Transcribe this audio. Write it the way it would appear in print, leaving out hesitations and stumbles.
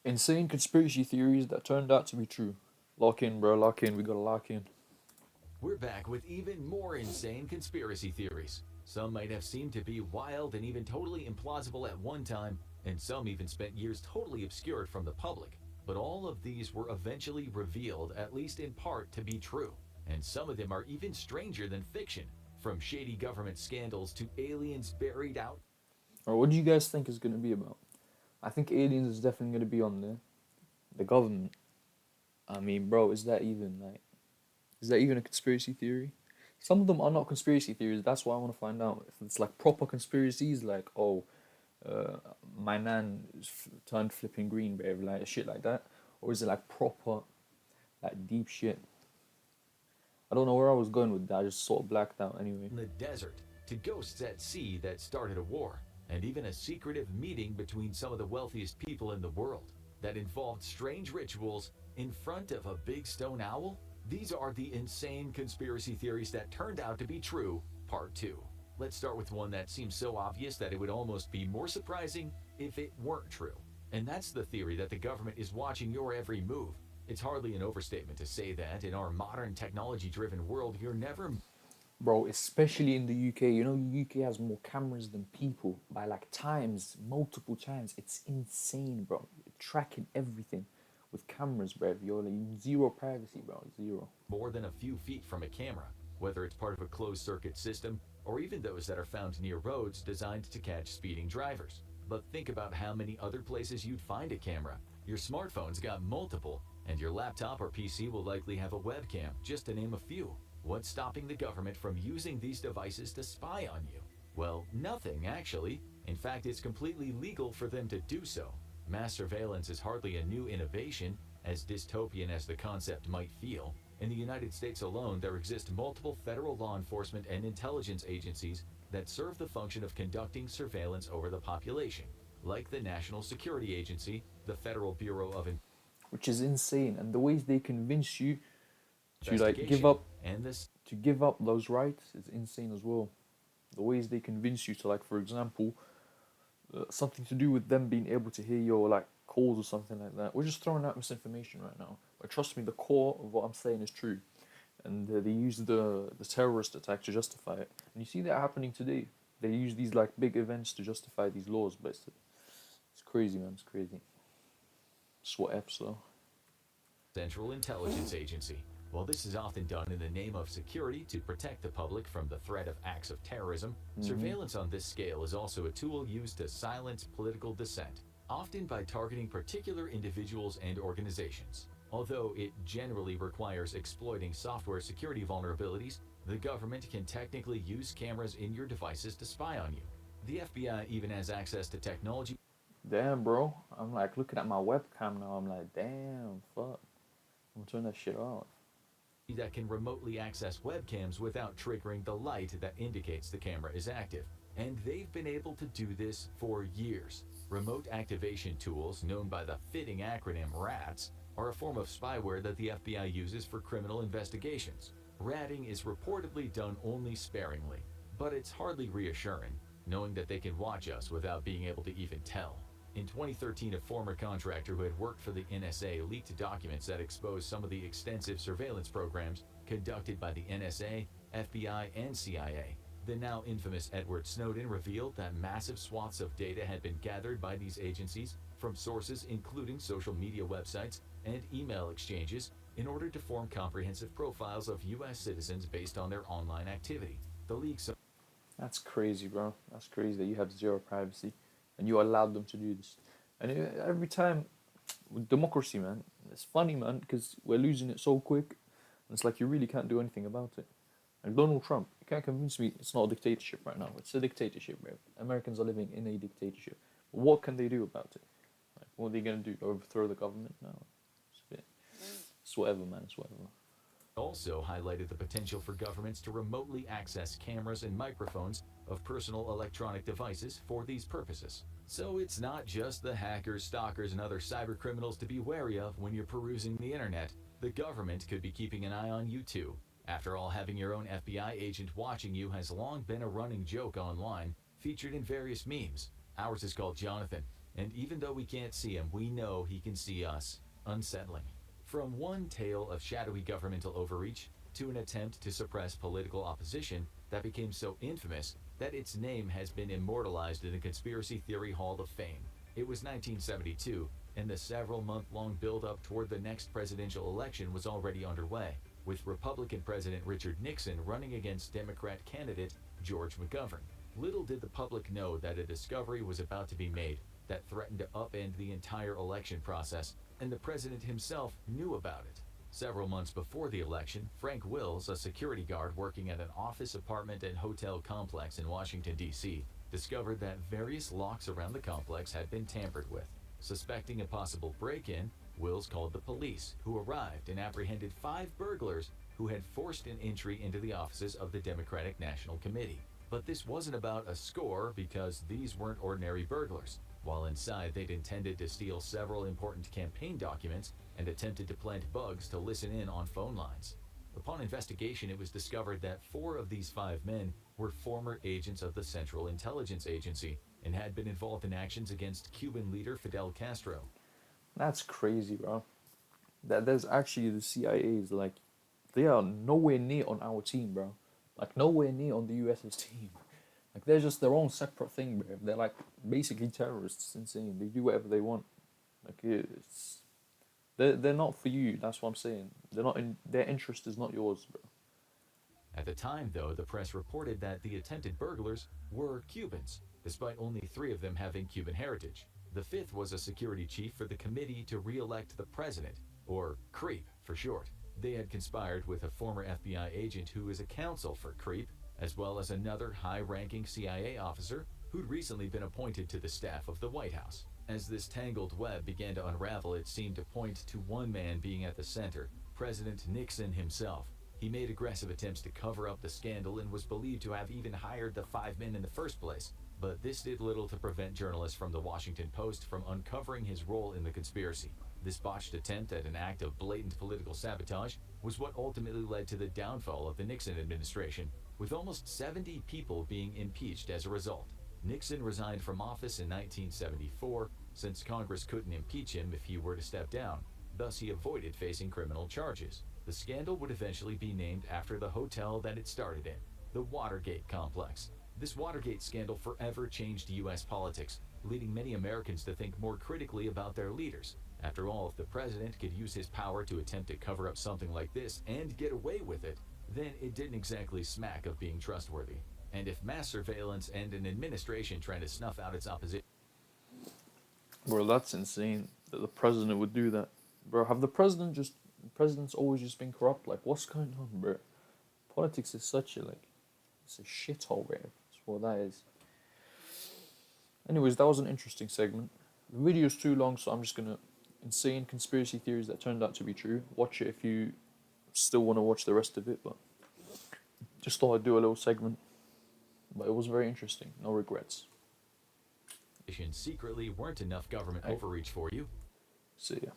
Insane conspiracy theories that turned out to be true. Lock in, bro. Lock in. We gotta lock in. We're back with even more insane conspiracy theories. Some might have seemed to be wild and even totally implausible at one time, and some even spent years totally obscured from the public. But all of these were eventually revealed, at least in part, to be true. And some of them are even stranger than fiction, from shady government scandals to aliens buried out. Or what do you guys think is gonna be about? I think aliens is definitely gonna be on there. The government. I mean, bro, is that even a conspiracy theory? Some of them are not conspiracy theories. That's why I want to find out if it's like proper conspiracies, like uh, my nan turned flipping green, babe, like shit like that, or is it like proper, like deep shit? I don't know where I was going with that. I just sort of blacked out anyway. In the desert, to ghosts at sea that started a war, and even a secretive meeting between some of the wealthiest people in the world that involved strange rituals in front of a big stone owl. These are the insane conspiracy theories that turned out to be true, part 2. Let's start with one that seems so obvious that it would almost be more surprising if it weren't true. And that's the theory that the government is watching your every move. It's hardly an overstatement to say that in our modern technology driven world, you're never. Bro, especially in the UK, you know, UK has more cameras than people by like times, multiple times. It's insane, bro. Tracking everything with cameras, bro. You're like zero privacy, bro. Zero. More than a few feet from a camera, whether it's part of a closed circuit system or even those that are found near roads designed to catch speeding drivers. But think about how many other places you'd find a camera. Your smartphone's got multiple, and your laptop or PC will likely have a webcam, just to name a few. What's stopping the government from using these devices to spy on you? Well, nothing, actually. In fact, it's completely legal for them to do so. Mass surveillance is hardly a new innovation, as dystopian as the concept might feel. In the United States alone, there exist multiple federal law enforcement and intelligence agencies that serve the function of conducting surveillance over the population, like the National Security Agency, the Federal Bureau of Which is insane. And the ways they convince you to like give Investigation, up and this to give up those rights is insane as well. The ways they convince you to like, for example, something to do with them being able to hear your like calls or something like that. We're just throwing out misinformation right now, but trust me, the core of what I'm saying is true, and they use the terrorist attack to justify it. And you see that happening today. They use these like big events to justify these laws, but it's crazy, man. It's crazy. It's what F's though. Central Intelligence Agency. While this is often done in the name of security to protect the public from the threat of acts of terrorism, Mm-hmm. surveillance on this scale is also a tool used to silence political dissent, often by targeting particular individuals and organizations. Although it generally requires exploiting software security vulnerabilities, the government can technically use cameras in your devices to spy on you. The FBI even has access to technology Damn, bro. I'm like looking at my webcam now. I'm like, damn, fuck. I'm gonna turn that shit off. that can remotely access webcams without triggering the light that indicates the camera is active. And they've been able to do this for years. Remote activation tools, known by the fitting acronym RATS, are a form of spyware that the FBI uses for criminal investigations. Ratting is reportedly done only sparingly, but it's hardly reassuring, knowing that they can watch us without being able to even tell. In 2013, a former contractor who had worked for the NSA leaked documents that exposed some of the extensive surveillance programs conducted by the NSA, FBI, and CIA. The now infamous Edward Snowden revealed that massive swaths of data had been gathered by these agencies from sources including social media websites and email exchanges in order to form comprehensive profiles of US citizens based on their online activity. The leaks That's crazy, bro. That's crazy that you have zero privacy and you allowed them to do this. And every time with democracy, man, it's funny, man, because we're losing it so quick. And it's like you really can't do anything about it. Like Donald Trump, you can't convince me it's not a dictatorship right now. It's a dictatorship, bro. Americans are living in a dictatorship. What can they do about it? Like, what are they gonna do? Overthrow the government? No. It's a bit. It's whatever, man. It's whatever. also highlighted the potential for governments to remotely access cameras and microphones of personal electronic devices for these purposes. So it's not just the hackers, stalkers, and other cyber criminals to be wary of when you're perusing the internet. The government could be keeping an eye on you too. After all, having your own FBI agent watching you has long been a running joke online, featured in various memes. Ours is called Jonathan. And even though we can't see him, we know he can see us. Unsettling. From one tale of shadowy governmental overreach to an attempt to suppress political opposition that became so infamous that its name has been immortalized in the Conspiracy Theory Hall of Fame. It was 1972, and the several month long build up toward the next presidential election was already underway, with Republican President Richard Nixon running against Democrat candidate George McGovern. Little did the public know that a discovery was about to be made that threatened to upend the entire election process, and the president himself knew about it. Several months before the election, Frank Wills, a security guard working at an office, apartment, and hotel complex in Washington, D.C., discovered that various locks around the complex had been tampered with. Suspecting a possible break in, Wills called the police, who arrived and apprehended 5 burglars who had forced an entry into the offices of the Democratic National Committee. But this wasn't about a score because these weren't ordinary burglars. While inside, they'd intended to steal several important campaign documents and attempted to plant bugs to listen in on phone lines. Upon investigation, it was discovered that 4 of these 5 men were former agents of the Central Intelligence Agency and had been involved in actions against Cuban leader Fidel Castro. That's crazy, bro. That there's actually the CIA's like they are nowhere near on our team, bro. Like nowhere near on the US's team. Like they're just their own separate thing, bro. They're like basically terrorists. It's insane. They do whatever they want. Like it's they're not for you. That's what I'm saying. They're not in their interest is not yours, bro. At the time, though, the press reported that the attempted burglars were Cubans, despite only 3 of them having Cuban heritage. The 5th was a security chief for the Committee to Re-elect the President, or CREEP for short. They had conspired with a former FBI agent who is a counsel for CREEP, as well as another high-ranking CIA officer who'd recently been appointed to the staff of the White House. As this tangled web began to unravel, it seemed to point to one man being at the center, President Nixon himself. He made aggressive attempts to cover up the scandal and was believed to have even hired the 5 men in the first place. But this did little to prevent journalists from the Washington Post from uncovering his role in the conspiracy. This botched attempt at an act of blatant political sabotage was what ultimately led to the downfall of the Nixon administration, with almost 70 people being impeached as a result. Nixon resigned from office in 1974 since Congress couldn't impeach him if he were to step down. Thus, he avoided facing criminal charges. The scandal would eventually be named after the hotel that it started in, the Watergate Complex. This Watergate scandal forever changed U.S. politics, leading many Americans to think more critically about their leaders. After all, if the president could use his power to attempt to cover up something like this and get away with it, then it didn't exactly smack of being trustworthy. And if mass surveillance and an administration trying to snuff out its opposition. Bro, that's insane that the president would do that. Bro, have the president's always just been corrupt? Like what's going on, bro? Politics is such a like it's a shithole, bro. That's what that is. Anyways, that was an interesting segment. The video's too long, so I'm just gonna insane conspiracy theories that turned out to be true. Watch it if you still want to watch the rest of it, but just thought I'd do a little segment. But it was very interesting. No regrets. Secretly weren't enough government Hey. overreach for you. See ya.